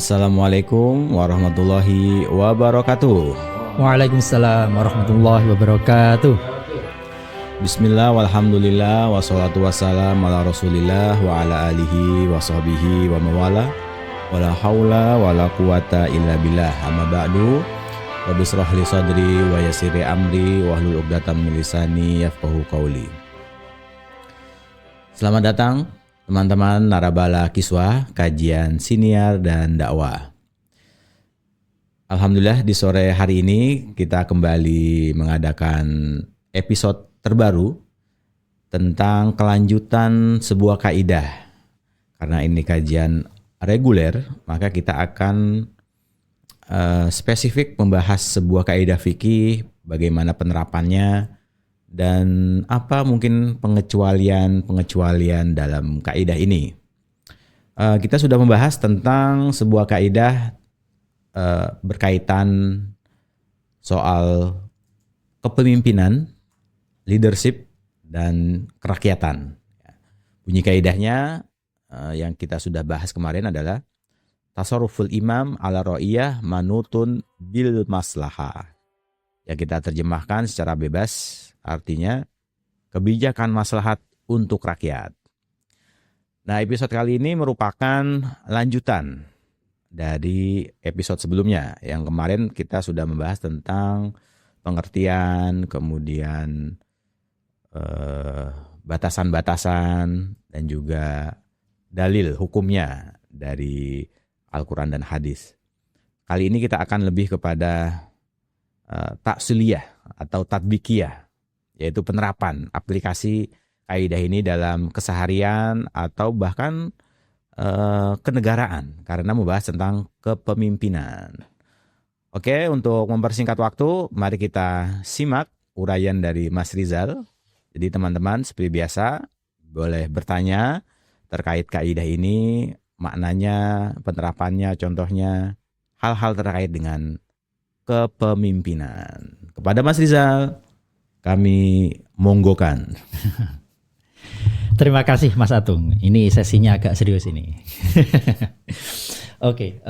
Assalamualaikum warahmatullahi wabarakatuh. Waalaikumsalam warahmatullahi wabarakatuh. Bismillah walhamdulillah wassalatu wassalam ala rasulillah wa ala alihi wa sahbihi wa mawala wala hawla wala quwata illa billah. Amma ba'du. Rabbi shrah li sadri wa yassir amri wahlul 'uqdatam min lisani yafqahu qawli. Selamat datang teman-teman Narabala Kiswah, kajian siniar dan dakwah. Alhamdulillah di sore hari ini kita kembali mengadakan episode terbaru tentang kelanjutan sebuah kaidah. Karena ini kajian reguler, maka kita akan spesifik membahas sebuah kaidah fikih, bagaimana penerapannya, dan apa mungkin pengecualian dalam kaidah ini. Kita sudah membahas tentang sebuah kaidah berkaitan soal kepemimpinan, leadership, dan kerakyatan. Bunyi kaidahnya yang kita sudah bahas kemarin adalah tasarruful imam ala ra'iyah manutun bil maslahah. Yang kita terjemahkan secara bebas, artinya kebijakan maslahat untuk rakyat. Nah, episode kali ini merupakan lanjutan dari episode sebelumnya. Yang kemarin kita sudah membahas tentang pengertian, kemudian batasan-batasan, dan juga dalil hukumnya dari Al-Quran dan hadis. Kali ini kita akan lebih kepada taksiliyah atau tatbikiyah, yaitu penerapan aplikasi kaidah ini dalam keseharian atau bahkan kenegaraan, karena membahas tentang kepemimpinan. Oke, untuk mempersingkat waktu, mari kita simak uraian dari Mas Rizal. Jadi teman-teman seperti biasa boleh bertanya terkait kaidah ini, maknanya, penerapannya, contohnya, hal-hal terkait dengan kepemimpinan. Kepada Mas Rizal, kami monggokan. Terima kasih Mas Atung. Ini sesinya agak serius ini. Oke,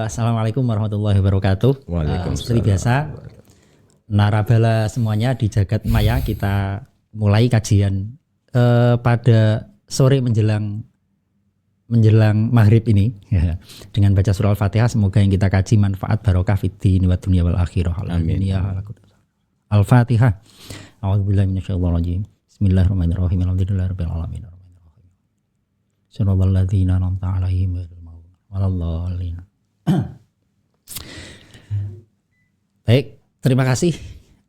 assalamualaikum warahmatullahi wabarakatuh. Waalaikumsalam. Seperti biasa, Narabala semuanya di jagat maya, kita mulai kajian pada sore menjelang maghrib ini dengan baca surah Al-Fatihah. Semoga yang kita kaji manfaat barokah fid din wa dunya wal akhirah. Amin. Al-Fatihah. A'udzubillahi minasyaitonir rajim. Bismillahirrahmanirrahim. Alhamdulillahirabbil alamin. Shirral ladzina an'amta 'alaihim ghairil maghdubi 'alaihim. Baik, terima kasih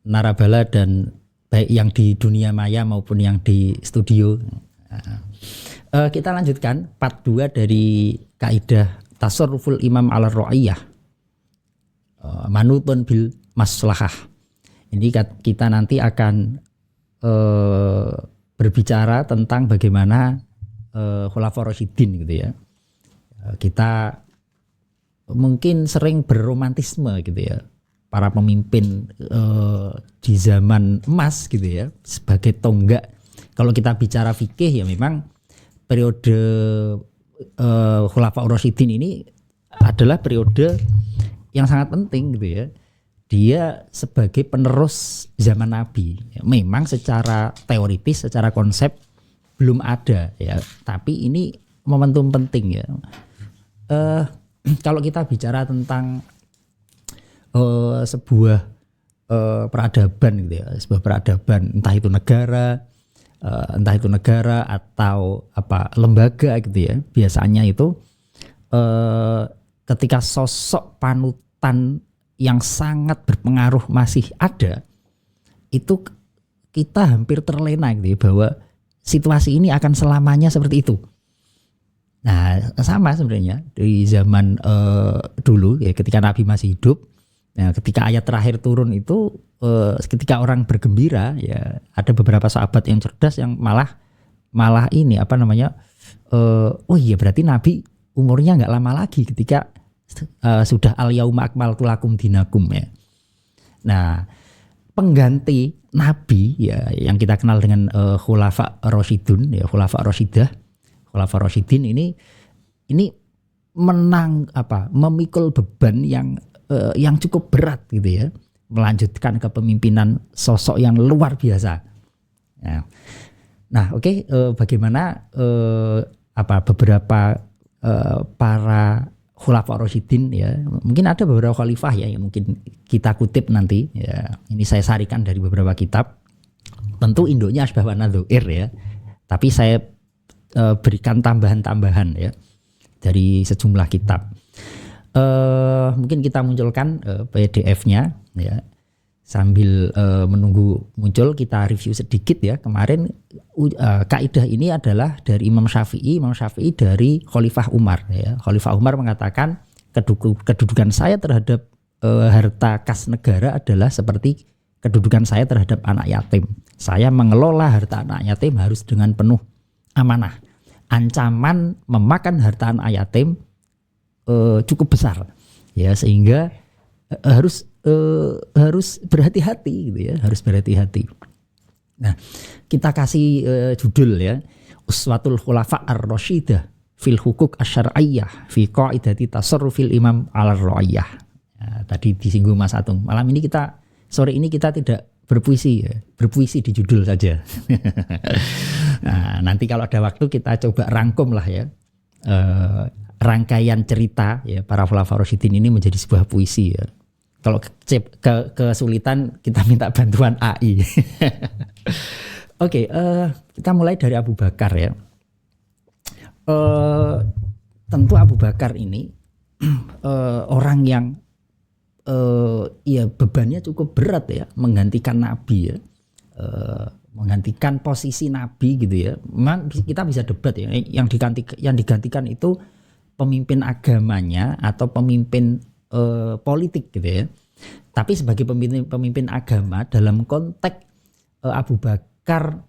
Narabala dan baik yang di dunia maya maupun yang di studio. Kita lanjutkan part 2 dari kaidah tasarruful imam ala ra'iyah manutun bil maslahah. Ini kita nanti akan berbicara tentang bagaimana khulafaur rasyidin gitu ya. Kita mungkin sering berromantisme gitu ya, para pemimpin di zaman emas gitu ya, sebagai tonggak. Kalau kita bicara fikih ya memang periode khulafaur rasyidin ini adalah periode yang sangat penting gitu ya. Dia sebagai penerus zaman Nabi. Memang secara teoritis, secara konsep belum ada ya, tapi ini momentum penting ya. Kalau kita bicara tentang sebuah peradaban gitu ya, sebuah peradaban, entah itu negara atau apa lembaga gitu ya, biasanya itu ketika sosok panutan yang sangat berpengaruh masih ada, itu kita hampir terlena gitu ya, bahwa situasi ini akan selamanya seperti itu. Nah, sama sebenarnya di zaman dulu ya, ketika Nabi masih hidup. Nah, ketika ayat terakhir turun itu, ketika orang bergembira ya, ada beberapa sahabat yang cerdas yang malah ini apa namanya, oh iya berarti Nabi umurnya nggak lama lagi ketika sudah al-yauma akmaltu lakum dinakum ya. Nah, pengganti Nabi ya yang kita kenal dengan khulafa rasyidun ya, khulafa rasyidah, khulafa rasyidin ini memikul beban yang cukup berat gitu ya, melanjutkan kepemimpinan sosok yang luar biasa. Nah, oke, bagaimana beberapa para khulafa rasyidin ya, mungkin ada beberapa khalifah ya yang mungkin kita kutip nanti ya. Ini saya sarikan dari beberapa kitab. Tentu induknya Asbah wa Nadzair ya. Tapi saya berikan tambahan-tambahan ya dari sejumlah kitab. Mungkin kita munculkan PDF-nya ya. Sambil menunggu muncul, kita review sedikit ya. Kemarin kaidah ini adalah dari Imam Syafi'i dari Khalifah Umar ya. Khalifah Umar mengatakan kedudukan saya terhadap harta kas negara adalah seperti kedudukan saya terhadap anak yatim. Saya mengelola harta anak yatim harus dengan penuh amanah. Ancaman memakan harta anak yatim cukup besar ya, sehingga harus berhati-hati gitu ya, harus berhati-hati. Nah, kita kasih judul ya, Uswatul Khulafa ar-Rasyidah fil Hukuk Asy-Syar'iyyah fi Qaidati Tasarrufil Imam 'alal Ra'iyah. Ya, tadi disinggung Mas Atung. Sore ini kita tidak berpuisi ya, berpuisi di judul saja. Nah, nanti kalau ada waktu kita coba rangkum lah ya. Rangkaian cerita ya para khulafa rasyidin ini menjadi sebuah puisi ya. Kalau kesulitan kita minta bantuan AI. Oke, kita mulai dari Abu Bakar ya. Tentu Abu Bakar ini orang yang ya bebannya cukup berat ya, menggantikan Nabi ya, menggantikan posisi Nabi gitu ya. Memang kita bisa debat ya, yang digantikan itu pemimpin agamanya atau pemimpin politik gitu ya. Tapi sebagai pemimpin agama dalam konteks Abu Bakar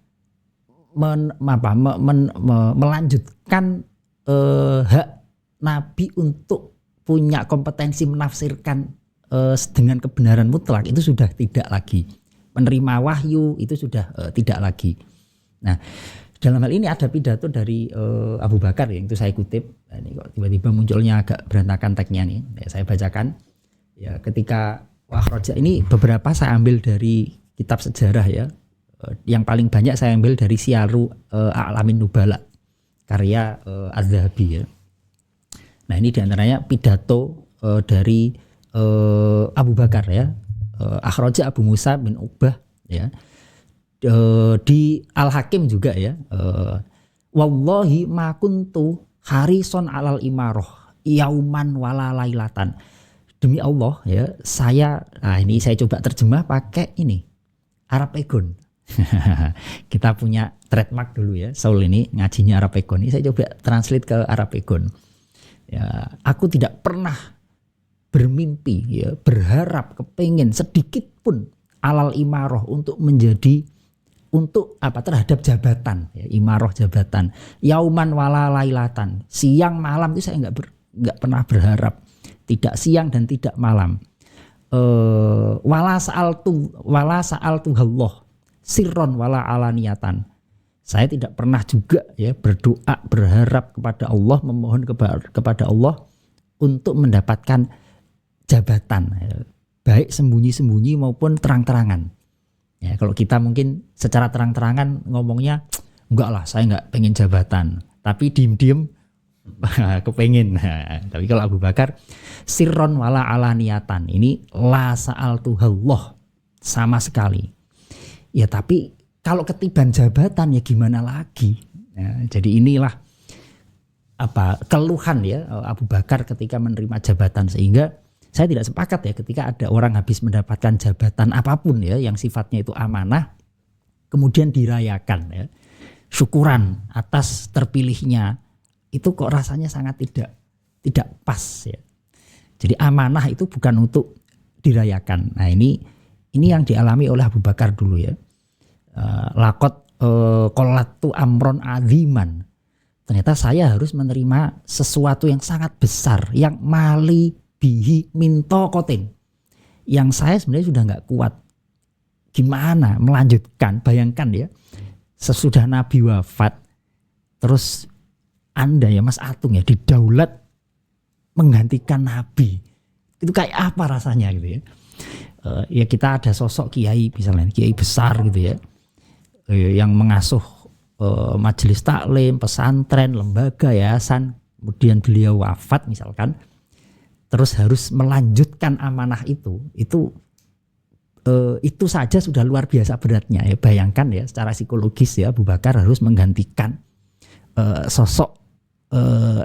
melanjutkan hak Nabi untuk punya kompetensi menafsirkan dengan kebenaran mutlak, itu sudah tidak lagi. Menerima wahyu itu sudah tidak lagi. Nah, dalam hal ini ada pidato dari Abu Bakar yang itu saya kutip. Nah, ini kok tiba-tiba munculnya agak berantakan tagnya nih. Ya, saya bacakan. Ya, ketika Akhraja ini beberapa saya ambil dari kitab sejarah ya. Yang paling banyak saya ambil dari Syiaru A'lamin Nubala karya Az-Zahabi ya. Nah, ini diantaranya pidato dari Abu Bakar ya. Akhraja Abu Musa bin Uqbah ya. Di Al-Hakim juga ya. Wallahi ma kuntu harison alal imaroh yauman wala lailatan. Demi Allah ya, ini saya coba terjemah pakai ini Arapegon. Kita punya trademark dulu ya, Saul ini ngajinya Arapegon. Ini saya coba translate ke Arapegon. Ya, aku tidak pernah bermimpi ya, berharap, kepengin sedikit pun alal imaroh untuk terhadap jabatan ya, imaroh jabatan. Yauman wala lailatan, siang malam itu saya nggak pernah berharap. Tidak siang dan tidak malam. Wala sa'altu Allah sirron wala alaniyatan. Saya tidak pernah juga ya berdoa, berharap kepada Allah, memohon kepada Allah untuk mendapatkan jabatan ya, baik sembunyi-sembunyi maupun terang-terangan. Ya, kalau kita mungkin secara terang-terangan ngomongnya enggak lah, saya enggak pengen jabatan, tapi diem-diem kepengen. Nah, tapi kalau Abu Bakar sirron wala alaniyatan, ini la sa'altu Allah sama sekali. Ya tapi kalau ketiban jabatan ya gimana lagi? Ya, jadi inilah keluhan ya Abu Bakar ketika menerima jabatan, sehingga saya tidak sepakat ya ketika ada orang habis mendapatkan jabatan apapun ya yang sifatnya itu amanah kemudian dirayakan ya. Syukuran atas terpilihnya itu kok rasanya sangat tidak pas ya. Jadi amanah itu bukan untuk dirayakan. Nah, ini yang dialami oleh Abu Bakar dulu ya. Lakot qolatu amron aziman. Ternyata saya harus menerima sesuatu yang sangat besar, yang mali bihi minto kotin, yang saya sebenarnya sudah nggak kuat. Gimana melanjutkan? Bayangkan ya, sesudah Nabi wafat, terus Anda ya Mas Atung ya didaulat menggantikan nabi. Itu kayak apa rasanya gitu ya. Ya kita ada sosok kiai misalnya, kiai besar gitu ya, yang mengasuh majelis taklim, pesantren, lembaga, yayasan, kemudian beliau wafat misalkan, terus harus melanjutkan amanah itu saja sudah luar biasa beratnya ya. Bayangkan ya secara psikologis ya, Abu Bakar harus menggantikan sosok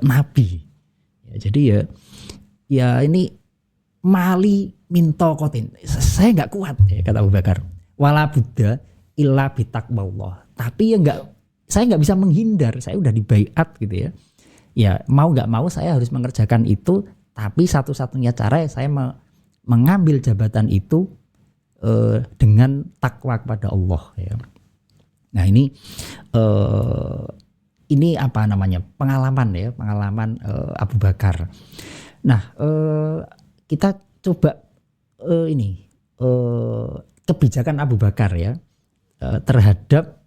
nabi ya, jadi ya ini mali minto kotin, saya nggak kuat ya, kata Abu Bakar, wala buddha illa bitaqwallah, tapi ya saya nggak bisa menghindar, saya udah dibaiat gitu ya, ya mau nggak mau saya harus mengerjakan itu, tapi satu-satunya cara saya mengambil jabatan itu dengan takwa kepada Allah ya. Nah ini apa namanya, pengalaman Abu Bakar. Nah kita coba kebijakan Abu Bakar ya terhadap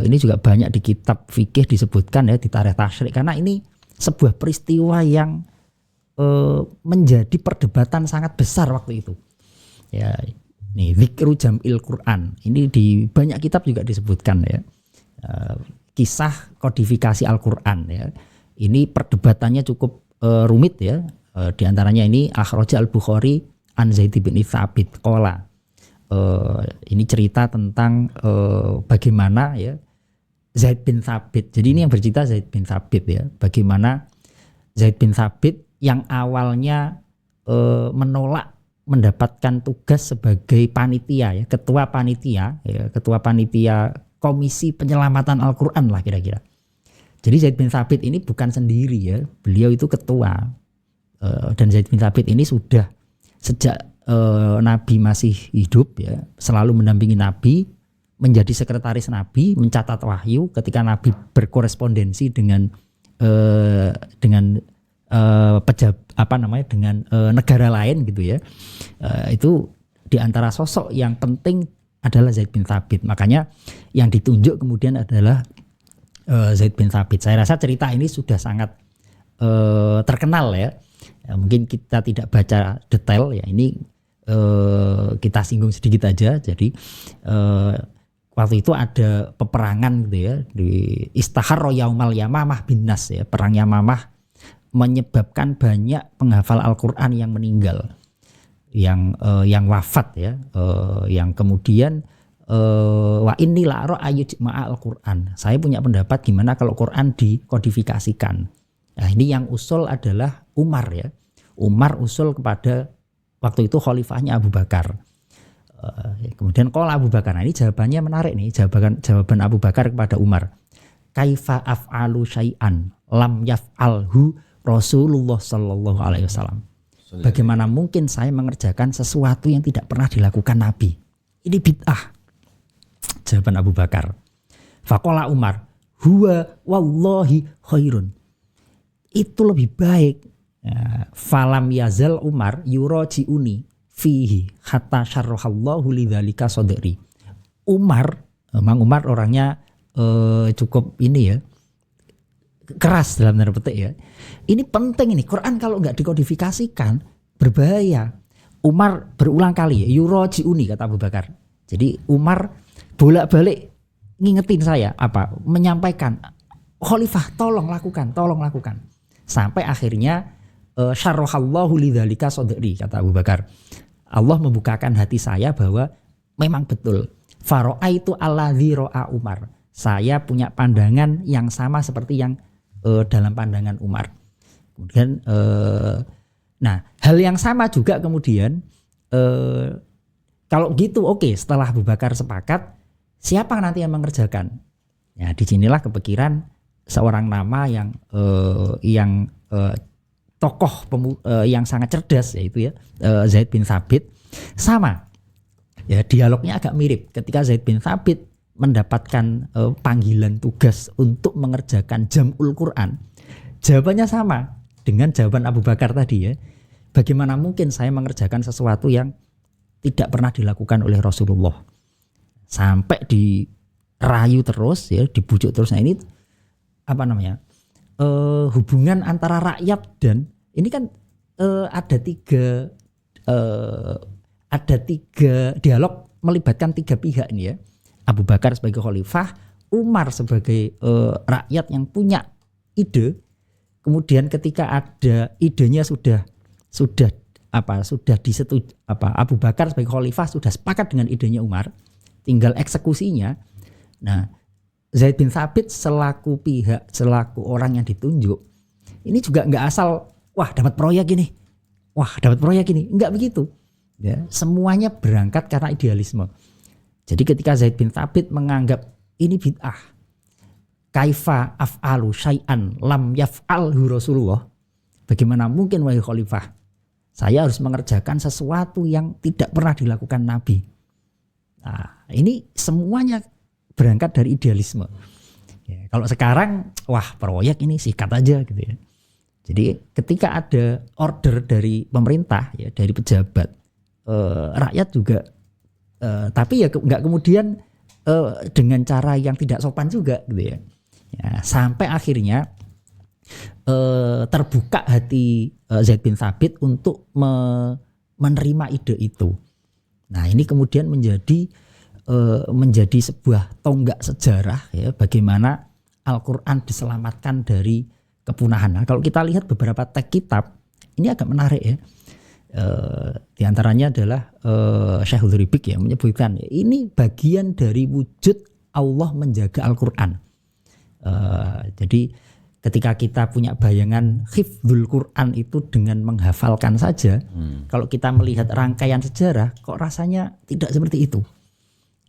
ini juga banyak di kitab fikih disebutkan ya, di Tarikh Tasyrik, karena ini sebuah peristiwa yang menjadi perdebatan sangat besar waktu itu ya. Nih zikru jam'il Quran, ini di banyak kitab juga disebutkan ya, kisah kodifikasi Al-Quran ya. Ini perdebatannya cukup rumit ya. Di antaranya ini akhraja Al-Bukhari an Zaid bin Tsabit qala. Ini cerita tentang bagaimana ya Zaid bin Tsabit. Jadi ini yang bercerita Zaid bin Tsabit ya. Bagaimana Zaid bin Tsabit yang awalnya menolak mendapatkan tugas sebagai panitia ya, ketua panitia Komisi Penyelamatan Al-Quran lah kira-kira. Jadi Zaid bin Tsabit ini bukan sendiri ya, beliau itu ketua. Dan Zaid bin Tsabit ini sudah sejak Nabi masih hidup ya, selalu mendampingi Nabi, menjadi sekretaris Nabi, mencatat wahyu ketika Nabi berkorespondensi dengan negara lain gitu ya. Itu diantara sosok yang penting adalah Zaid bin Tsabit. Makanya yang ditunjuk kemudian adalah Zaid bin Tsabit. Saya rasa cerita ini sudah sangat terkenal ya. Mungkin kita tidak baca detail ya. Ini kita singgung sedikit aja. Jadi waktu itu ada peperangan gitu ya, di Istahar Yaumal Yamamah bin Nas ya. Perang Yamamah menyebabkan banyak penghafal Al-Quran yang meninggal, yang wafat ya, yang kemudian wa inni la ara ayujma'a Al-Quran. Saya punya pendapat gimana kalau Quran dikodifikasikan. Nah ini yang usul adalah Umar ya. Umar usul kepada waktu itu khalifahnya Abu Bakar. Kemudian qala Abu Bakar. Nah ini jawabannya menarik nih, jawaban Abu Bakar kepada Umar. Kaifa af'alu syai'an lam yaf'alhu Rasulullah sallallahu alaihi wasallam. Bagaimana mungkin saya mengerjakan sesuatu yang tidak pernah dilakukan Nabi? Ini bid'ah. Jawaban Abu Bakar. Faqala Umar, huwa wallahi khairun. Itu lebih baik. Ya, falam yazal Umar yurajiuni fihi hatta syarrahallahu lidzalika sadri. Memang Umar orangnya cukup ini ya, keras dalam tanda petik ya. Ini penting ini, Quran kalau nggak dikodifikasikan berbahaya. Umar berulang kali yurajiuni kata Abu Bakar. Jadi Umar bolak-balik ngingetin saya menyampaikan, khalifah tolong lakukan. Sampai akhirnya syarrahallahu lidzalika sadri kata Abu Bakar. Allah membukakan hati saya bahwa memang betul. Fara'aitu alladzi ra'a Umar. Saya punya pandangan yang sama seperti yang dalam pandangan Umar. Kemudian nah hal yang sama juga kemudian kalau gitu oke, setelah Abu Bakar sepakat, siapa nanti yang mengerjakan? Ya disinilah kepikiran seorang nama yang tokoh yang sangat cerdas, yaitu ya Zaid bin Tsabit. Sama ya, dialognya agak mirip ketika Zaid bin Tsabit mendapatkan panggilan tugas untuk mengerjakan Jam'ul Quran. Jawabannya sama dengan jawaban Abu Bakar tadi ya. Bagaimana mungkin saya mengerjakan sesuatu yang tidak pernah dilakukan oleh Rasulullah? Sampai dirayu terus ya, dibujuk terus. Nah ini hubungan antara rakyat dan Ini kan ada tiga dialog melibatkan tiga pihak ini ya. Abu Bakar sebagai khalifah, Umar sebagai rakyat yang punya ide. Kemudian ketika ada idenya sudah disetujui, Abu Bakar sebagai khalifah sudah sepakat dengan idenya Umar, tinggal eksekusinya. Nah, Zaid bin Thabit selaku orang yang ditunjuk, ini juga nggak asal dapat proyek ini, nggak begitu. Ya, semuanya berangkat karena idealisme. Jadi ketika Zaid bin Thabit menganggap ini bid'ah, kaifa af'alu syai'an lam yaf'alhu Rasulullah, bagaimana mungkin wahai khalifah, saya harus mengerjakan sesuatu yang tidak pernah dilakukan Nabi. Nah, ini semuanya berangkat dari idealisme. Ya, kalau sekarang, proyek ini sikat aja gitu ya. Jadi ketika ada order dari pemerintah, ya, dari pejabat, rakyat juga, tapi ya nggak kemudian dengan cara yang tidak sopan juga gitu ya. Ya, sampai akhirnya terbuka hati Zaid bin Thabit untuk menerima ide itu. Nah, ini kemudian menjadi sebuah tonggak sejarah ya, bagaimana Al-Quran diselamatkan dari kepunahan. Nah, kalau kita lihat beberapa teks kitab, ini agak menarik ya. Di antaranya adalah Syekhul Ribik yang menyebutkan ini bagian dari wujud Allah menjaga Al-Quran. Jadi ketika kita punya bayangan hifdzul Quran itu dengan menghafalkan saja, kalau kita melihat rangkaian sejarah kok rasanya tidak seperti itu.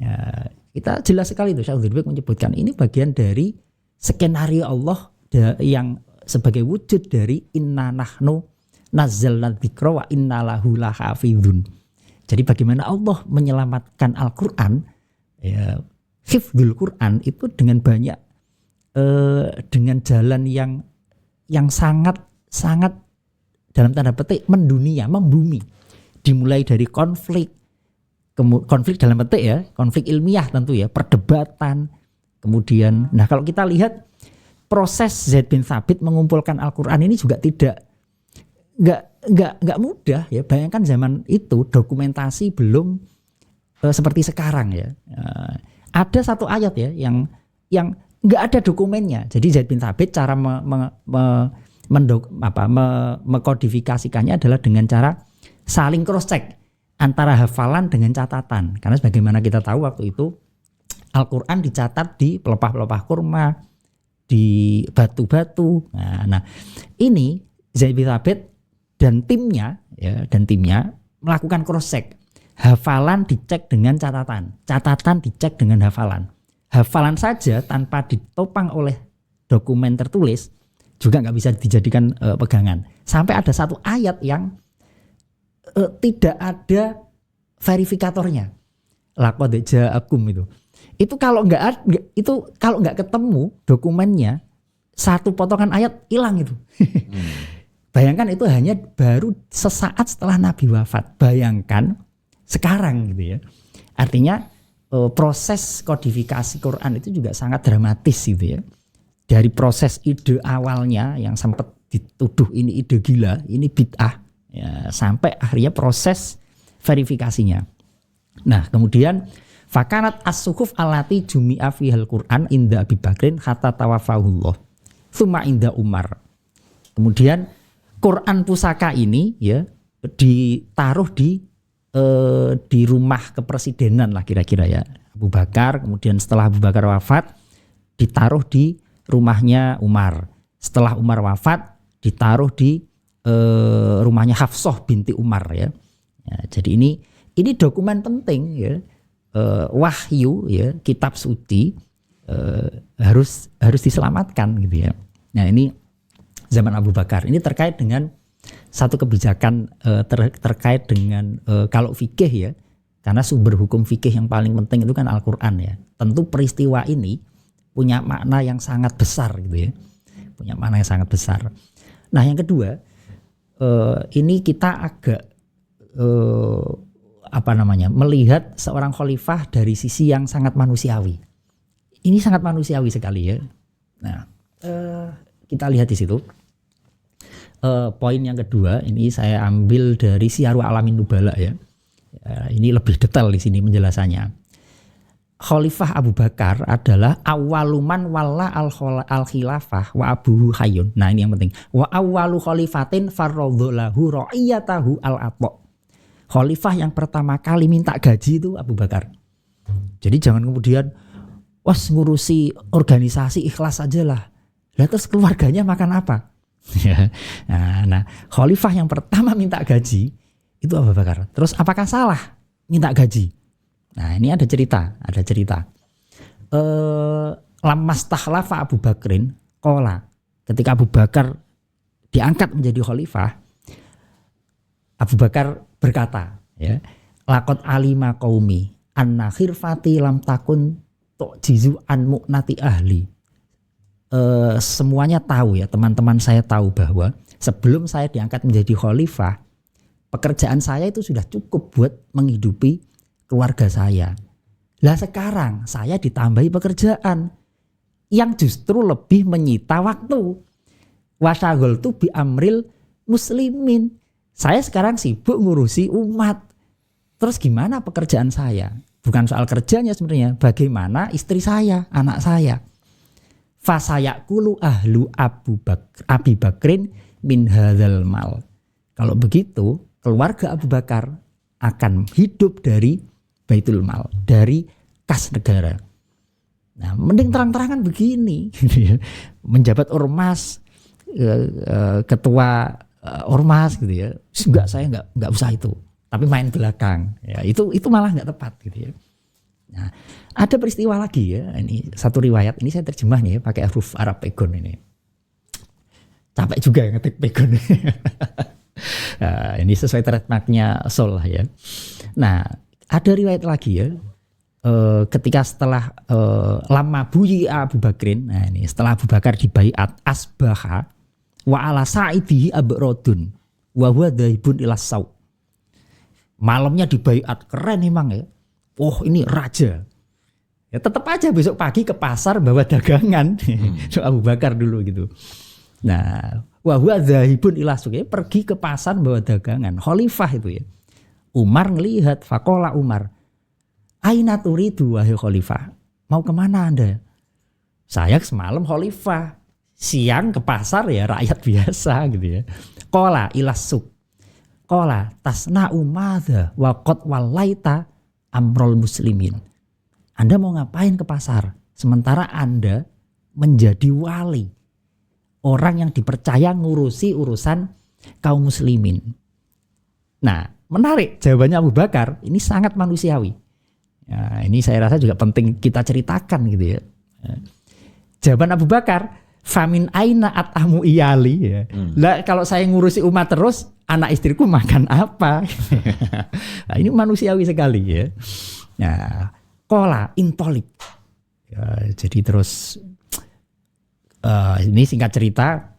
Ya, kita jelas sekali itu Syekhul Ribik menyebutkan ini bagian dari skenario Allah yang sebagai wujud dari inna nahnu nazzalna dzikra wa inna lahu lahafizun. Jadi bagaimana Allah menyelamatkan Al-Qur'an, ya, hifdzul Qur'an itu dengan banyak dengan jalan yang sangat dalam tanda petik mendunia, membumi. Dimulai dari konflik dalam petik ya, konflik ilmiah tentu ya, perdebatan. Kemudian, nah kalau kita lihat proses Zaid bin Thabit mengumpulkan Al-Qur'an ini juga nggak mudah ya. Bayangkan zaman itu dokumentasi belum seperti sekarang ya. Ada satu ayat ya yang nggak ada dokumennya. Jadi Zaid bin Thabit cara mengkodifikasikannya adalah dengan cara saling cross check antara hafalan dengan catatan. Karena sebagaimana kita tahu waktu itu Al-Quran dicatat di pelepah-pelepah kurma, di batu-batu. Nah, ini Zaid bin Thabit dan timnya melakukan cross check. Hafalan dicek dengan catatan dicek dengan hafalan. Hafalan saja tanpa ditopang oleh dokumen tertulis juga nggak bisa dijadikan pegangan. Sampai ada satu ayat yang tidak ada verifikatornya. Laqad ja'akum itu kalau nggak ketemu dokumennya, satu potongan ayat hilang itu. Bayangkan itu hanya baru sesaat setelah Nabi wafat. Bayangkan sekarang gitu ya. Artinya proses kodifikasi Quran itu juga sangat dramatis gitu ya. Dari proses ide awalnya yang sempat dituduh ini ide gila, ini bid'ah, ya, sampai akhirnya proses verifikasinya. Nah, kemudian fakanat as-suhuf allati jumi'a fihal Quran inda Abi Bakrin hatta tawafahullah. Tsumma inda Umar. Kemudian Quran pusaka ini ya ditaruh di rumah kepresidenan lah kira-kira ya Abu Bakar. Kemudian setelah Abu Bakar wafat ditaruh di rumahnya Umar. Setelah Umar wafat ditaruh di rumahnya Hafsah binti Umar ya. Jadi ini dokumen penting ya, wahyu ya, kitab suci harus diselamatkan gitu ya. Nah, ini zaman Abu Bakar. Ini terkait dengan satu kebijakan terkait dengan kalau fikih ya, karena sumber hukum fikih yang paling penting itu kan Al-Quran ya. Tentu peristiwa ini punya makna yang sangat besar gitu ya, punya makna yang sangat besar. Nah, yang kedua, ini kita agak melihat seorang khalifah dari sisi yang sangat manusiawi. Ini sangat manusiawi sekali ya. Nah, kita lihat di situ. poin yang kedua ini saya ambil dari Syiarul Alamin Nubala ya. Ini lebih detail di sini penjelasannya. Khalifah Abu Bakar adalah awaluman wala al khilafah wa abuhu hayyun. Nah ini yang penting. Wa awalu khalifatin farradhu ra'iyatahu al atqa. Khalifah yang pertama kali minta gaji itu Abu Bakar. Jadi jangan kemudian ngurusi organisasi ikhlas aja lah. Lah terus keluarganya makan apa? Nah, khalifah yang pertama minta gaji itu Abu Bakar. Terus apakah salah minta gaji? Nah ini ada cerita. Lammas tahlafa Abu Bakrin qala, ketika Abu Bakar diangkat menjadi khalifah, Abu Bakar berkata, ya, laqad alima qaumi anna khirfati lam takun tu'jizu an mu'nati ahli. Semuanya tahu ya, teman-teman saya tahu bahwa sebelum saya diangkat menjadi khalifah, pekerjaan saya itu sudah cukup buat menghidupi keluarga saya. Lah sekarang saya ditambahi pekerjaan yang justru lebih menyita waktu. Wasyaghaltu bi amril muslimin. Saya sekarang sibuk ngurusi umat. Terus gimana pekerjaan saya? Bukan soal kerjanya sebenarnya, bagaimana istri saya, anak saya. Fasayaqulu ahlu Abi Bakrin min hadzal mal. Kalau begitu, keluarga Abu Bakar akan hidup dari Baitul Mal, dari kas negara. Nah, mending terang-terangan begini, menjabat ormas, ketua ormas gitu ya. Enggak, saya enggak usah itu, tapi main belakang. Ya, itu malah enggak tepat gitu ya. Nah, ada peristiwa lagi ya. Ini satu riwayat, ini saya terjemah nih ya, pakai huruf Arab pegon ini. Capek juga ngetik pegon. Nah, ini sesuai trademarknya Sol ya. Nah, ada riwayat lagi ya, ketika setelah lama buyi Abu Bakrin, nah ini setelah Abu Bakar dibaiat asbaha wa ala sa'idihi abrodun wa huwa dhaibun ila sau. Malamnya dibaiat, keren emang ya. Oh ini raja. Ya tetap aja besok pagi ke pasar bawa dagangan. Abu Bakar dulu gitu. Nah, wa huwa dhaibun ila sau, pergi ke pasar bawa dagangan. Khalifah itu ya. Umar ngelihat, faqala Umar, aina turidu wahai khalifah? Mau kemana Anda? Saya semalam khalifah, siang ke pasar ya rakyat biasa gitu ya. Qala ilas suq. Qala tasna'u madza wa qad wallaita amrul muslimin. Anda mau ngapain ke pasar? Sementara Anda menjadi wali, orang yang dipercaya ngurusi urusan kaum muslimin. Nah, menarik jawabannya Abu Bakar, ini sangat manusiawi. Ya, ini saya rasa juga penting kita ceritakan gitu ya. Jawaban Abu Bakar, famin aina atamu iyali ya. Lah kalau saya ngurusi umat terus, anak istriku makan apa? Nah, ini manusiawi sekali ya. Nah, qala intolik. Ya, jadi terus ini singkat cerita,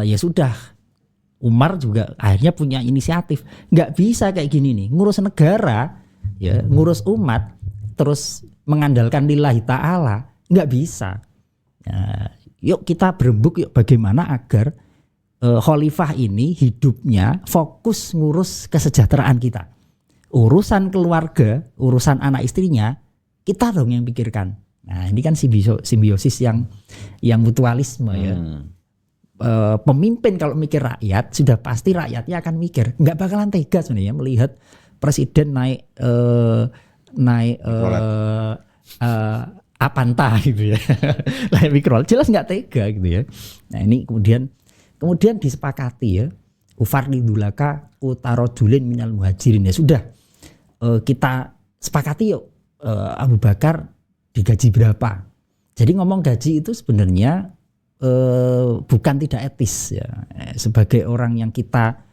ya sudah. Umar juga akhirnya punya inisiatif. Nggak bisa kayak gini nih, ngurus negara, ya, ngurus umat, terus mengandalkan lillahi ta'ala, nggak bisa. Nah, yuk kita berembuk, yuk bagaimana agar khalifah ini hidupnya fokus ngurus kesejahteraan kita. Urusan keluarga, urusan anak istrinya, kita dong yang pikirkan. Nah ini kan simbiosis yang mutualisme ya. Pemimpin kalau mikir rakyat, sudah pasti rakyatnya akan mikir. Nggak bakalan tega sebenarnya melihat presiden naik Avanta gitu ya. Naik Microlet, jelas nggak tega gitu ya. Nah ini kemudian disepakati ya. Ufarnidulaka utarojulin minal muhajirin, ya sudah, kita sepakati yuk, Abu Bakar digaji berapa. Jadi ngomong gaji itu sebenarnya bukan tidak etis ya. Sebagai orang yang kita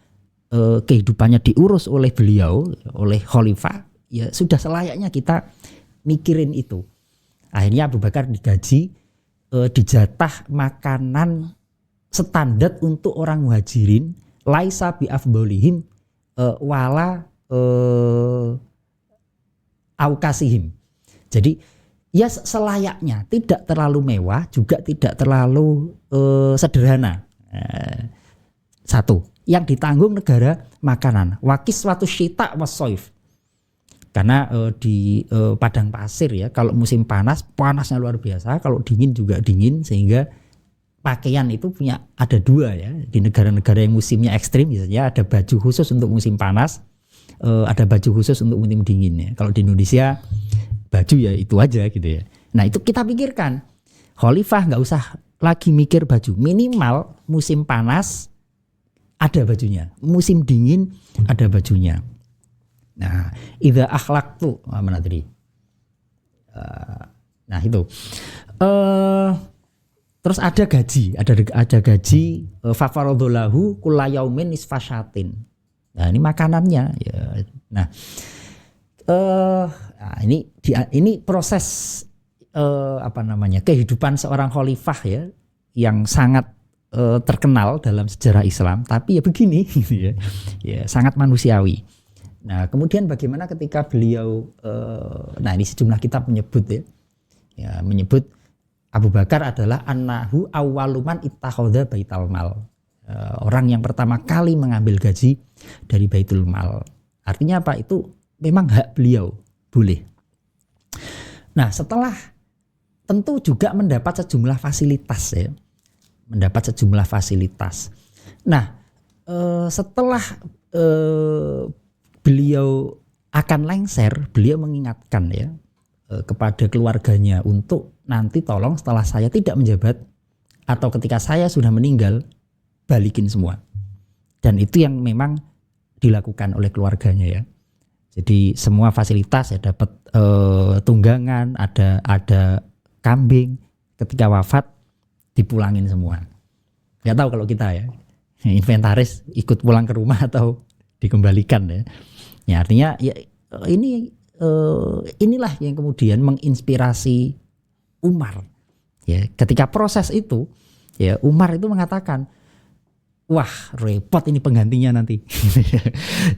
kehidupannya diurus oleh beliau, oleh khalifah, ya sudah selayaknya kita mikirin itu. Akhirnya Abu Bakar digaji, dijatah makanan standar untuk orang muhajirin, laisa bi afdolihim wala aukasihim. Jadi ya selayaknya, tidak terlalu mewah, juga tidak terlalu sederhana. Satu, yang ditanggung negara makanan. Wakis suatu syita wasoif. Karena di padang pasir ya, kalau musim panas panasnya luar biasa, kalau dingin juga dingin, sehingga pakaian itu ada dua ya. Di negara-negara yang musimnya ekstrim misalnya ada baju khusus untuk musim panas, ada baju khusus untuk musim dingin ya. Kalau di Indonesia baju ya itu aja gitu ya. Nah itu kita pikirkan, khalifah nggak usah lagi mikir baju, minimal musim panas ada bajunya, musim dingin ada bajunya. Nah, idza akhlaqtu mana tadi? Nah itu. Terus ada gaji, ada gaji fafaradullahu kullayaumin nisfasyatin. Nah, ini makanannya ya. Nah, ini proses kehidupan seorang khalifah ya yang sangat terkenal dalam sejarah Islam, tapi ya begini gitu ya. Ya, sangat manusiawi. Nah, kemudian bagaimana ketika beliau ini sejumlah kitab menyebut ya menyebut Abu Bakar adalah annahu awwaluman ittakhadha baital mal. Orang yang pertama kali mengambil gaji dari Baitul Mal. Artinya apa? Itu memang hak beliau, boleh. Nah, setelah tentu juga mendapat sejumlah fasilitas ya. Mendapat sejumlah fasilitas. Nah, setelah beliau akan lengser, beliau mengingatkan ya kepada keluarganya untuk nanti tolong setelah saya tidak menjabat atau ketika saya sudah meninggal balikin semua. Dan itu yang memang dilakukan oleh keluarganya ya. Jadi semua fasilitas ya dapat tunggangan, ada kambing, ketika wafat dipulangin semua. Nggak tahu kalau kita ya inventaris ikut pulang ke rumah atau dikembalikan ya. Ya artinya ya inilah yang kemudian menginspirasi Umar. Ya, ketika proses itu, ya Umar itu mengatakan, wah repot ini penggantinya nanti.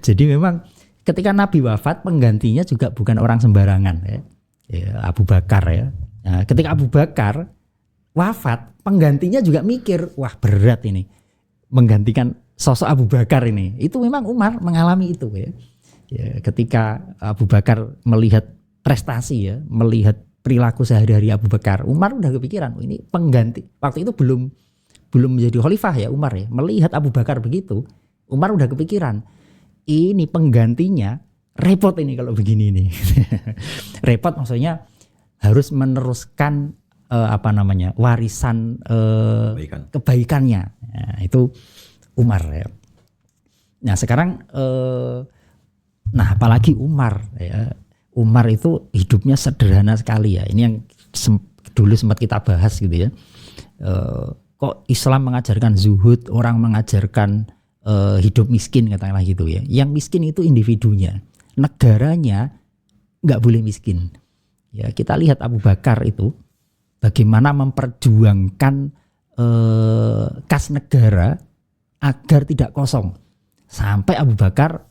Jadi memang ketika Nabi wafat, penggantinya juga bukan orang sembarangan ya. Ya, Abu Bakar ya. Nah, ketika Abu Bakar wafat, penggantinya juga mikir, wah berat ini menggantikan sosok Abu Bakar ini. Itu memang Umar mengalami itu ya. Ya, ketika Abu Bakar melihat prestasi ya, melihat perilaku sehari-hari Abu Bakar, Umar udah kepikiran, ini pengganti. Waktu itu belum menjadi khalifah ya Umar ya. Melihat Abu Bakar begitu, Umar udah kepikiran, ini penggantinya repot ini kalau begini nih. Repot maksudnya harus meneruskan warisan kebaikannya. Nah, itu Umar ya. Nah sekarang apalagi Umar ya. Umar itu hidupnya sederhana sekali ya. Ini yang dulu sempat kita bahas gitu ya. Kok Islam mengajarkan zuhud, orang mengajarkan hidup miskin katakanlah gitu ya. Yang miskin itu individunya, negaranya nggak boleh miskin. Ya kita lihat Abu Bakar itu bagaimana memperjuangkan kas negara agar tidak kosong. Sampai Abu Bakar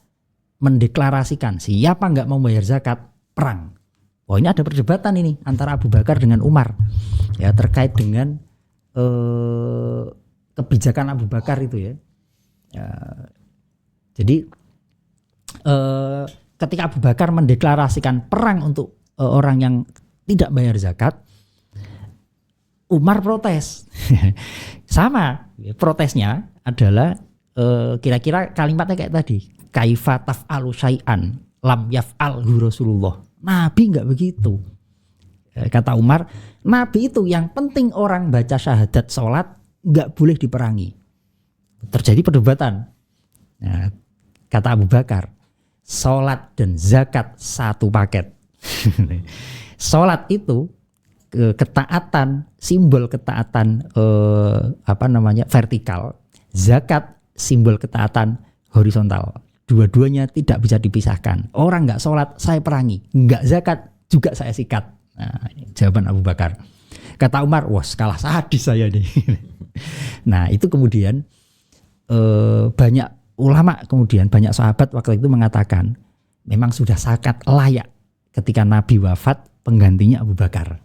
mendeklarasikan siapa nggak mau bayar zakat perang. Oh ini ada perdebatan ini antara Abu Bakar dengan Umar ya terkait dengan kebijakan Abu Bakar itu ya. Jadi ketika Abu Bakar mendeklarasikan perang untuk orang yang tidak bayar zakat, Umar protes. Sama protesnya adalah kira-kira kalimatnya kayak tadi, kaifa taf'alu syai'an lam yaf'alhu Rasulullah. Nabi enggak begitu. Kata Umar, Nabi itu yang penting orang baca syahadat sholat enggak boleh diperangi. Terjadi perdebatan. Nah, kata Abu Bakar, sholat dan zakat satu paket. Sholat itu ketaatan, simbol ketaatan vertikal. Zakat simbol ketaatan horizontal. Dua-duanya tidak bisa dipisahkan. Orang nggak sholat saya perangi, nggak zakat juga saya sikat. Nah, jawaban Abu Bakar. Kata Umar, wah kalah sadis saya nih. Nah itu kemudian banyak ulama kemudian banyak sahabat waktu itu mengatakan memang sudah sangat layak ketika Nabi wafat penggantinya Abu Bakar.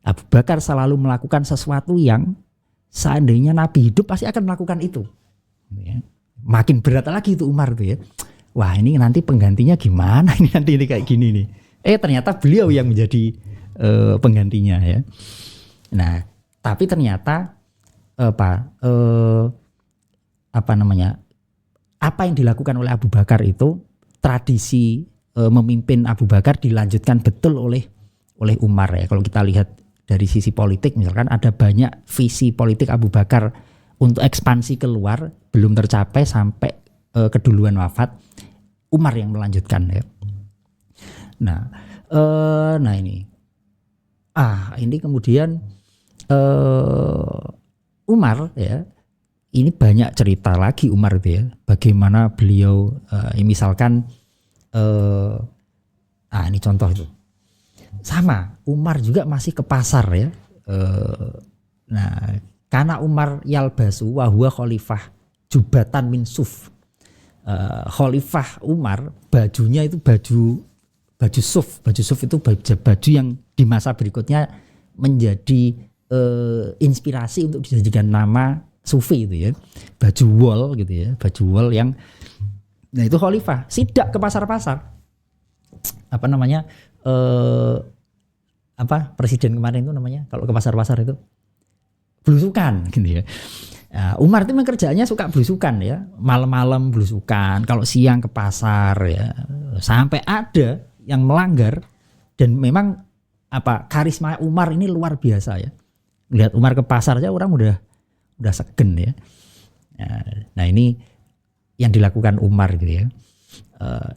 Abu Bakar selalu melakukan sesuatu yang seandainya Nabi hidup pasti akan melakukan itu. Ya. Makin berat lagi itu Umar tuh ya. Wah ini nanti penggantinya gimana ini nanti ini kayak gini nih. Ternyata beliau yang menjadi penggantinya ya. Nah tapi ternyata apa yang dilakukan oleh Abu Bakar itu tradisi memimpin Abu Bakar dilanjutkan betul oleh Umar ya. Kalau kita lihat dari sisi politik misalkan ada banyak visi politik Abu Bakar untuk ekspansi keluar belum tercapai sampai keduluan wafat, Umar yang melanjutkan ya. Nah ini kemudian Umar ya, ini banyak cerita lagi Umar itu ya, bagaimana beliau misalkan ini contoh itu sama Umar juga masih ke pasar ya. Karena Umar yalbasu wa huwa khalifah jubatan min suf. Khalifah Umar bajunya itu baju suf. Baju suf itu baju yang di masa berikutnya menjadi inspirasi untuk dijadikan nama sufi itu ya. Baju wol gitu ya, baju wol yang itu khalifah sidak ke pasar-pasar. Presiden kemarin itu namanya kalau ke pasar-pasar itu belusukan gitu ya. Umar itu memang kerjanya suka belusukan ya, malam-malam belusukan, kalau siang ke pasar ya, sampai ada yang melanggar dan memang karisma Umar ini luar biasa ya. Lihat Umar ke pasar aja orang udah segen ya. Nah ini yang dilakukan Umar gitu ya.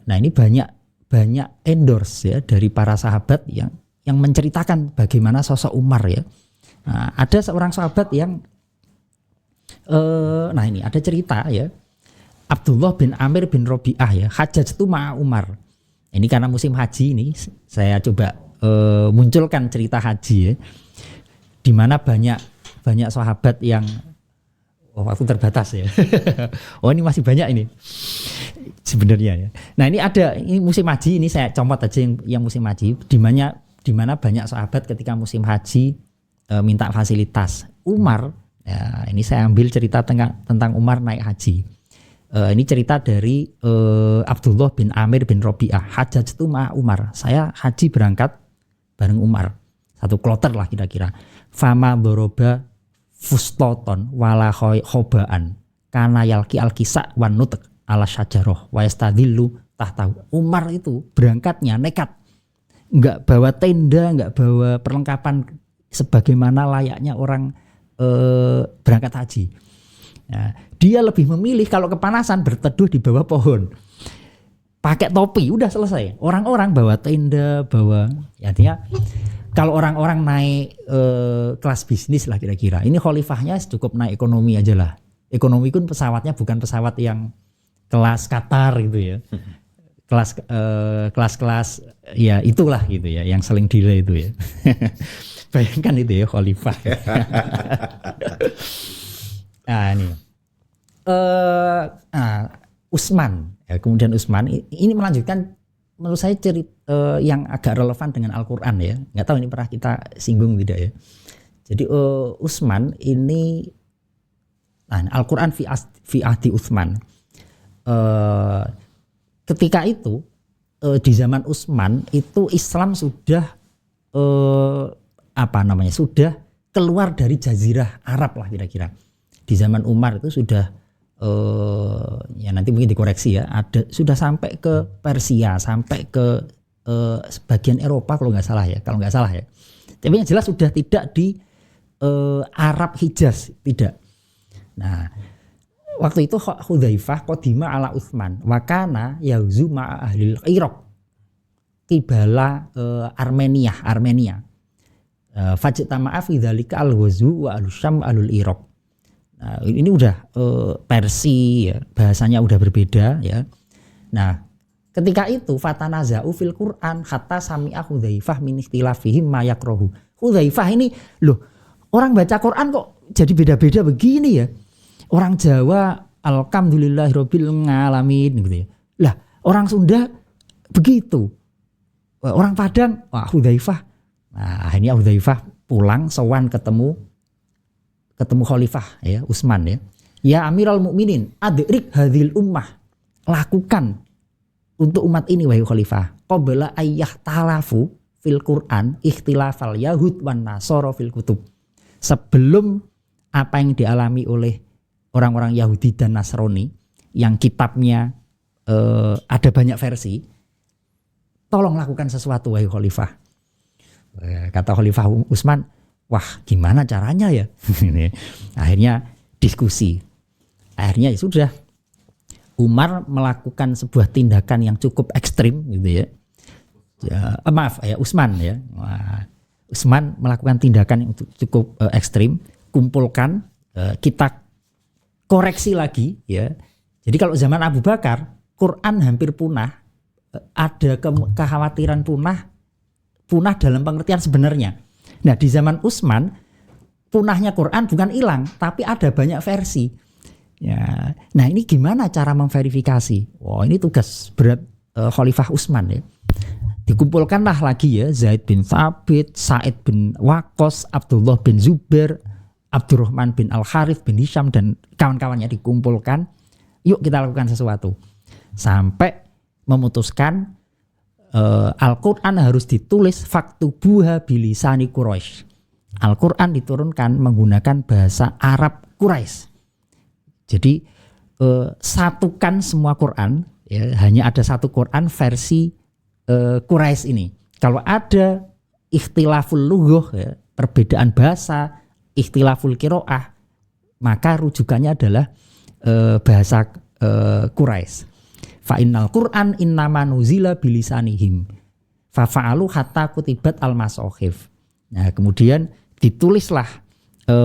Nah ini banyak endorse ya dari para sahabat yang menceritakan bagaimana sosok Umar ya. Ada seorang sahabat yang ini ada cerita ya. Abdullah bin Amir bin Robi'ah ya, hajjatu ma'a Umar. Ini karena musim haji ini saya coba munculkan cerita haji ya. Di mana banyak sahabat yang waktu terbatas ya. Ini masih banyak ini sebenarnya ya. Nah ini musim haji, ini saya comot aja yang musim haji, di mana banyak sahabat ketika musim haji minta fasilitas. Umar ya, ini saya ambil cerita tentang Umar naik haji. Ini cerita dari Abdullah bin Amir bin Robi'ah, hajjatu ma'a Umar. Saya haji berangkat bareng Umar, satu kloter lah kira-kira. Fama boroba fustoton wala khobaan kana yalki alkisa wan nutek ala syajaroh wa yastadillu tahtahu. Umar itu berangkatnya nekat, nggak bawa tenda, nggak bawa perlengkapan sebagaimana layaknya orang berangkat haji. Nah, dia lebih memilih kalau kepanasan berteduh di bawah pohon, pakai topi, udah selesai. Orang-orang bawa tenda, artinya kalau orang-orang naik kelas bisnis lah kira-kira, ini khalifahnya cukup naik ekonomi aja lah. Ekonomi pun pesawatnya bukan pesawat yang kelas Qatar gitu ya, kelas ya itulah gitu ya, yang seling delay itu ya. Bayangkan itu ya khalifah. Ini Utsman ya, kemudian Utsman ini melanjutkan menurut saya cerita yang agak relevan dengan Al-Quran ya. Nggak tahu ini pernah kita singgung tidak ya. Jadi Utsman ini Al-Quran fi ahdi Utsman. Ketika itu di zaman Utsman itu Islam sudah sudah keluar dari jazirah Arab lah kira-kira. Di zaman Umar itu sudah ya nanti mungkin dikoreksi ya, sudah sampai ke Persia, sampai ke sebagian Eropa kalau nggak salah ya. Tapi yang jelas sudah tidak di Arab Hijaz, tidak. Nah, waktu itu Hudzaifah qadima ala Utsman wa kana yauzu ma'a ahlil Iraq qibala Armenia. Fajtama'a fi dzalika al-Ghazwu wa al-Syam alul Iraq. Nah, ini udah Persi ya, bahasanya udah berbeda ya. Nah, ketika itu fatanaza'u fil Quran hatta sami'a Hudzaifah min ikhtilafihim ma yakrahu. Hudzaifah ini loh, orang baca Quran kok jadi beda-beda begini ya. Orang Jawa alhamdulillahirabbil alamin gitu ya. Lah, orang Sunda begitu. Orang Padang Hudzaifah. Nah, akhirnya Hudzaifah pulang sowan ketemu khalifah ya Utsman ya. Ya Amiral Mukminin, adrik hadhil ummah. Lakukan untuk umat ini wahai khalifah. Qabla ayyah talafu fil Quran ikhtilafal yahud wan nasara fil kutub. Sebelum apa yang dialami oleh orang-orang Yahudi dan Nasrani yang kitabnya ada banyak versi, tolong lakukan sesuatu wahai khalifah. Kata Khalifah Utsman, wah gimana caranya ya? Akhirnya diskusi. Akhirnya ya sudah, Umar melakukan sebuah tindakan yang cukup ekstrim gitu ya. Utsman ya. Utsman melakukan tindakan yang cukup ekstrim. Kumpulkan, kita koreksi lagi ya. Jadi kalau zaman Abu Bakar, Quran hampir punah. Ada kekhawatiran punah dalam pengertian sebenarnya. Nah di zaman Utsman, punahnya Quran bukan hilang, tapi ada banyak versi. Ya, nah ini gimana cara memverifikasi? Wah ini tugas berat Khalifah Utsman ya. Dikumpulkanlah lagi ya Zaid bin Thabit, Sa'id bin Waqqas, Abdullah bin Zubair, Abdurrahman bin Al-Harith bin Hisham dan kawan-kawannya dikumpulkan. Yuk kita lakukan sesuatu. Sampai memutuskan Al-Quran harus ditulis faktubuha bilisani Quraisy. Al-Quran diturunkan menggunakan bahasa Arab Quraisy. Jadi satukan semua Quran ya, hanya ada satu Quran versi Quraisy ini. Kalau ada ikhtilaful lughah ya, perbedaan bahasa, ikhtilaful qiraah, maka rujukannya adalah bahasa Quraisy. Fa innal Qur'an innama nuzila bilisanihim fa fa'alu hatta kutibat al-masahif. Nah, kemudian ditulislah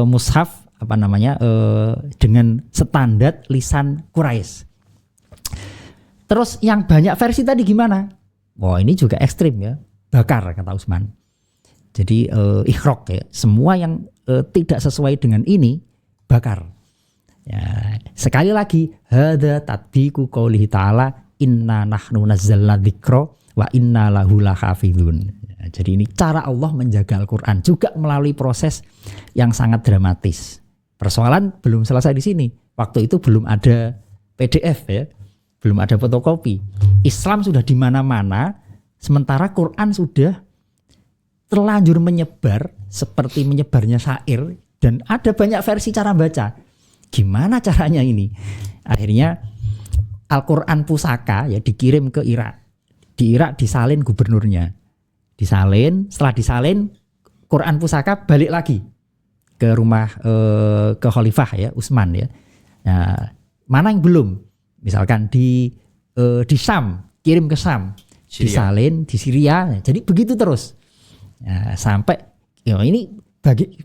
mushaf dengan standar lisan Quraisy. Terus yang banyak versi tadi gimana? Wah, ini juga ekstrim ya. Bakar kata Utsman. Jadi ikhraq ya. Semua yang tidak sesuai dengan ini bakar. Ya, sekali lagi hadza tatbiqu qoulihi ta'ala inna nahnu nazzalna dzikra wa inna lahu lahafizun. Ya, jadi ini cara Allah menjaga Al-Qur'an juga melalui proses yang sangat dramatis. Persoalan belum selesai di sini. Waktu itu belum ada PDF ya. Belum ada fotokopi. Islam sudah di mana-mana sementara Quran sudah terlanjur menyebar seperti menyebarnya syair dan ada banyak versi cara baca. Gimana caranya ini? Akhirnya Al-Quran pusaka ya dikirim ke Irak. Di Irak disalin gubernurnya. Disalin, setelah disalin Quran pusaka balik lagi ke rumah ke Khalifah ya Utsman ya. Nah, mana yang belum? Misalkan di Syam, kirim ke Syam. Syria. Disalin di Syria. Jadi begitu terus. Nah, sampai ya ini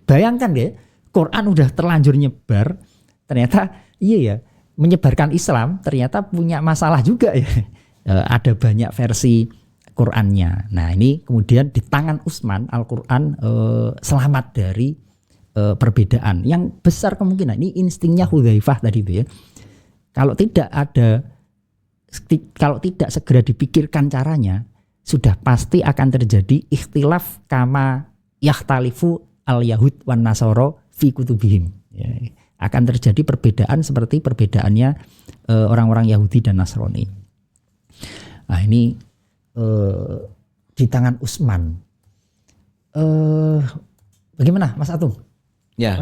bayangkan ya, Quran udah terlanjur nyebar. Ternyata iya ya, menyebarkan Islam ternyata punya masalah juga ya. Ada banyak versi Qur'annya. Nah ini kemudian di tangan Utsman Al-Quran selamat dari perbedaan yang besar kemungkinan. Ini instingnya Hudzaifah tadi itu ya. Kalau tidak segera dipikirkan caranya, sudah pasti akan terjadi ikhtilaf kama yahtalifu al-yahud wan nasara fi kutubihim. Ya. Akan terjadi perbedaan seperti perbedaannya orang-orang Yahudi dan Nasrani. Nah ini di tangan Utsman. Bagaimana Mas Atung? Ya.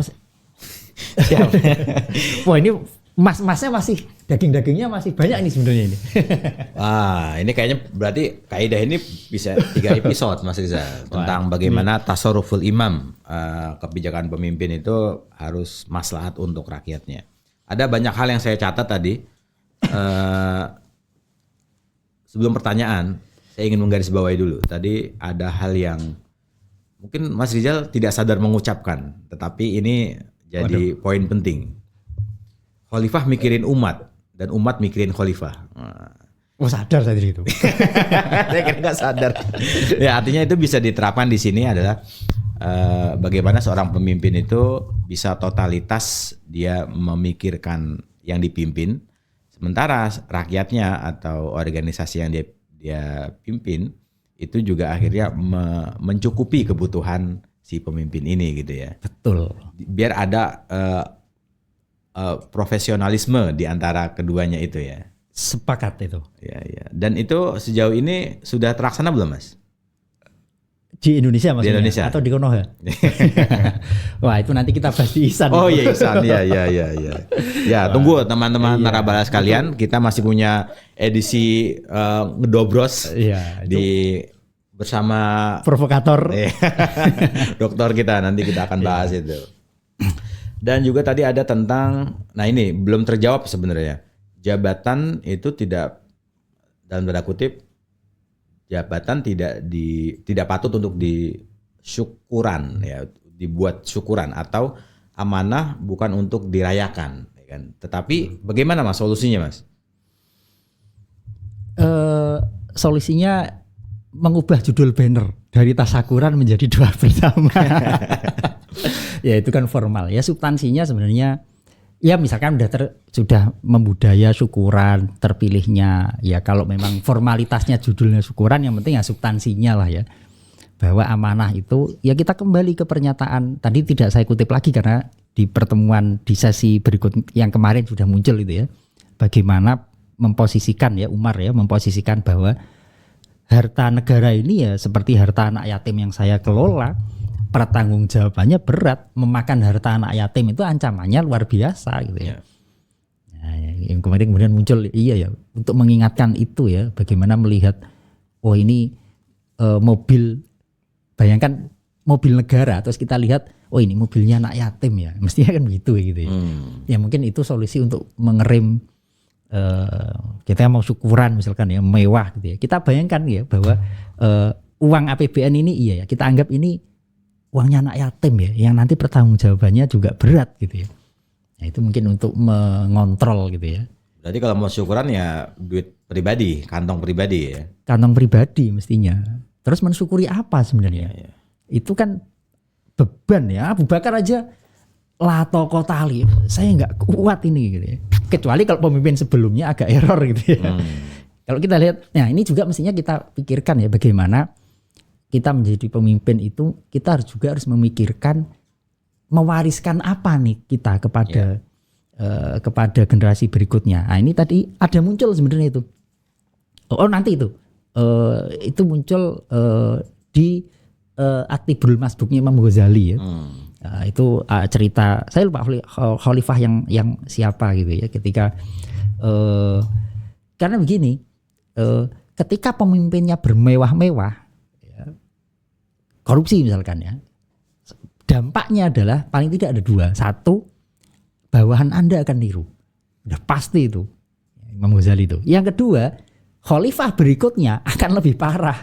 Siap. Wah ini masnya masih dagingnya masih banyak ini sebenarnya ini. Wah ini kayaknya berarti kaidah ini bisa 3 episode Mas Riza tentang bagaimana tasarruful imam, kebijakan pemimpin itu harus maslahat untuk rakyatnya. Ada banyak hal yang saya catat tadi. Sebelum pertanyaan saya ingin menggarisbawahi dulu. Tadi ada hal yang mungkin Mas Rizal tidak sadar mengucapkan, tetapi ini jadi poin penting. Khalifah mikirin umat dan umat mikirin khalifah. Oh sadar saya itu. Saya kira nggak sadar. Ya artinya itu bisa diterapkan di sini adalah bagaimana seorang pemimpin itu bisa totalitas dia memikirkan yang dipimpin, sementara rakyatnya atau organisasi yang dia pimpin itu juga akhirnya mencukupi kebutuhan si pemimpin ini gitu ya. Betul. Biar ada profesionalisme di antara keduanya itu ya. Sepakat itu. Ya. Dan itu sejauh ini sudah terlaksana belum, Mas? Di Indonesia maksudnya? Di Indonesia. Atau di Konoha? Wah, itu nanti kita bahas di Ihsan. Oh iya, Ihsan. Ya. Ya, tunggu teman-teman Narabala sekalian, kita masih punya edisi ngedobros bersama provokator. Dokter kita, nanti kita akan bahas itu. Dan juga tadi ada tentang, nah ini belum terjawab sebenarnya. Jabatan itu tidak, dalam tanda kutip, jabatan tidak patut untuk disyukuran ya, dibuat syukuran, atau amanah bukan untuk dirayakan ya kan. Tetapi bagaimana Mas solusinya, Mas? Solusinya mengubah judul banner dari tasyakuran menjadi doa bersama. Ya itu kan formal ya, substansinya sebenarnya ya misalkan sudah membudaya syukuran, terpilihnya ya, kalau memang formalitasnya judulnya syukuran, yang penting ya substansinya lah ya, bahwa amanah itu ya kita kembali ke pernyataan tadi, tidak saya kutip lagi karena di pertemuan di sesi berikut yang kemarin sudah muncul itu ya, bagaimana memposisikan ya Umar ya, memposisikan bahwa harta negara ini ya seperti harta anak yatim yang saya kelola, pertanggungjawabannya berat. Memakan harta anak yatim itu ancamannya luar biasa gitu ya. Nah, yang kemudian muncul iya ya, untuk mengingatkan itu ya, bagaimana melihat oh ini mobil, bayangkan mobil negara terus kita lihat oh ini mobilnya anak yatim ya, mestinya kan begitu gitu ya. Ya mungkin itu solusi untuk mengerem kita mau syukuran misalkan ya, mewah gitu ya. Kita bayangkan ya bahwa uang APBN ini iya ya, kita anggap ini uangnya anak yatim ya, yang nanti pertanggungjawabannya juga berat gitu ya. Nah, itu mungkin untuk mengontrol gitu ya. Berarti kalau mau syukuran ya duit pribadi, kantong pribadi ya. Kantong pribadi mestinya. Terus mensyukuri apa sebenarnya? Ya. Itu kan beban ya. Abu Bakar aja la taqotali, saya nggak kuat ini gitu ya. Kecuali kalau pemimpin sebelumnya agak error gitu ya. Kalau kita lihat, nah ini juga mestinya kita pikirkan ya, bagaimana kita menjadi pemimpin itu kita harus memikirkan mewariskan apa nih kita kepada generasi berikutnya. Nah ini tadi ada muncul sebenarnya itu. Oh nanti itu muncul di Aktibul Masbuknya Imam Ghazali ya. Itu cerita, saya lupa khalifah yang siapa gitu ya, ketika karena begini, ketika pemimpinnya bermewah-mewah korupsi misalkan ya, dampaknya adalah paling tidak ada dua. Satu, bawahan Anda akan niru, udah pasti itu Imam Ghazali itu. Yang kedua, khalifah berikutnya akan lebih parah.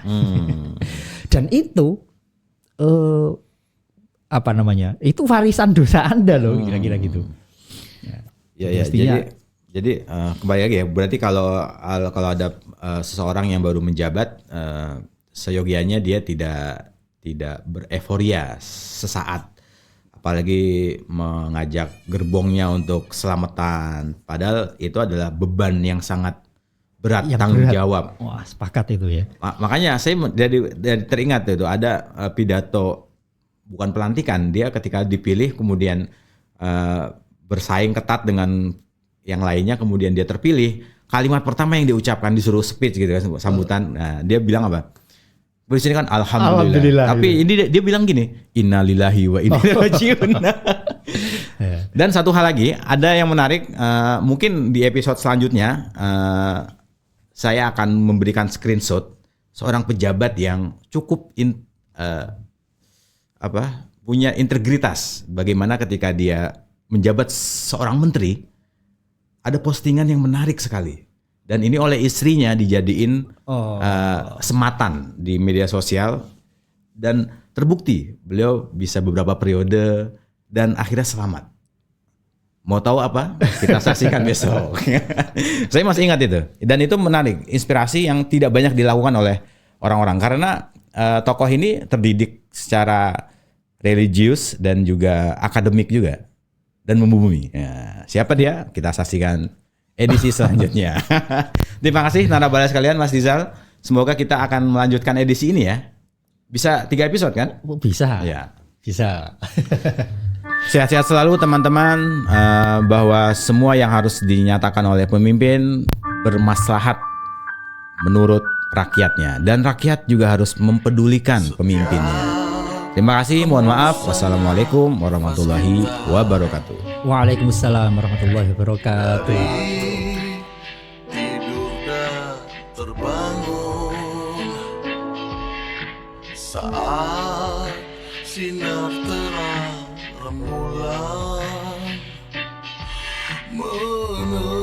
Dan itu itu warisan dosa Anda loh, kira-kira gitu. Ya, jadi kembali lagi ya, berarti kalau ada seseorang yang baru menjabat, seyogianya dia tidak bereforia sesaat, apalagi mengajak gerbongnya untuk selamatan, padahal itu adalah beban yang sangat berat, tanggung jawab. Wah, sepakat itu ya. Makanya saya dari teringat itu ada pidato, bukan pelantikan, dia ketika dipilih kemudian bersaing ketat dengan yang lainnya, kemudian dia terpilih, kalimat pertama yang diucapkan disuruh speech gitu kan, sambutan. Nah, dia bilang apa? Di sini kan alhamdulillah. Tapi ini dia bilang gini, innalillahi wa inna ilaihi raji'un. Dan satu hal lagi, ada yang menarik, mungkin di episode selanjutnya saya akan memberikan screenshot seorang pejabat yang cukup punya integritas, bagaimana ketika dia menjabat seorang menteri, ada postingan yang menarik sekali. Dan ini oleh istrinya dijadiin sematan di media sosial, dan terbukti beliau bisa beberapa periode dan akhirnya selamat. Mau tahu apa? Kita saksikan besok. Saya masih ingat itu, dan itu menarik, inspirasi yang tidak banyak dilakukan oleh orang-orang, karena tokoh ini terdidik secara religius dan juga akademik juga, dan membumi. Ya, siapa dia? Kita saksikan edisi selanjutnya. Terima kasih Narabala sekalian, Mas Rizal. Semoga kita akan melanjutkan edisi ini ya. Bisa 3 episode kan? Bisa. Ya. Bisa. Sehat-sehat selalu teman-teman, bahwa semua yang harus dinyatakan oleh pemimpin bermaslahat menurut rakyatnya, dan rakyat juga harus mempedulikan pemimpinnya. Terima kasih, mohon maaf. Wassalamualaikum warahmatullahi wabarakatuh. Waalaikumsalam warahmatullahi wabarakatuh. Tidur dan terbangun saat sinar terang rembulan menuju